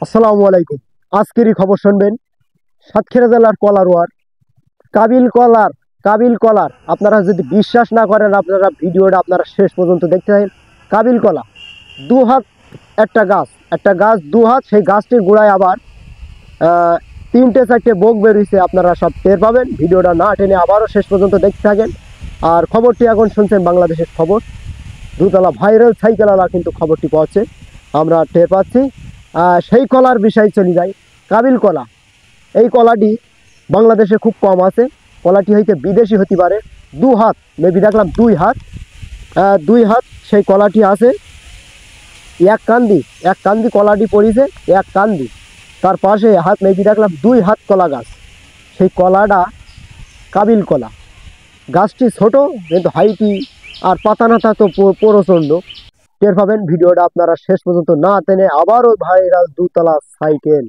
আসসালামু আলাইকুম। আজকেরই খবর শুনবেন সাতক্ষীরা জেলার কলারোয়ার কাবিল কলার আপনারা যদি বিশ্বাস না করেন, আপনারা ভিডিওটা আপনারা শেষ পর্যন্ত দেখতে থাকেন। কাবিল কলা দু হাত একটা গাছ দু হাত, সেই গাছটির গোড়ায় আবার তিনটে চারটে বোক বেরিয়েছে। আপনারা সব টের পাবেন, ভিডিওটা না টেনে আবারও শেষ পর্যন্ত দেখতে থাকেন। আর খবরটি এখন শুনছেন বাংলাদেশের খবর, দুতলা ভাইরাল সাইকেলওয়ালা কিন্তু খবরটি পাচ্ছে, আমরা টের পাচ্ছি। সেই কলার বিষয়ে চলে যায়। কাবিল কলা, এই কলাটি বাংলাদেশে খুব কম আছে। কলাটি হইতে বিদেশি হতে পারে। দু হাত, মেবি দেখলাম দুই হাত সেই কলাটি আছে। এক কান্দি কলাটি পড়িছে, এক কান্দি তার পাশে হাত, মেবি দেখলাম 2 হাত কলা গাছ। সেই কলাটা কাবিল কলা। গাছটি ছোট কিন্তু হাইটি, আর পাতা নাতা তো প্রচণ্ড। টের পাবেন, ভিডিওটা আপনারা শেষ পর্যন্ত না টেনে আবারও ভাইরাল দুতলা সাইকেল।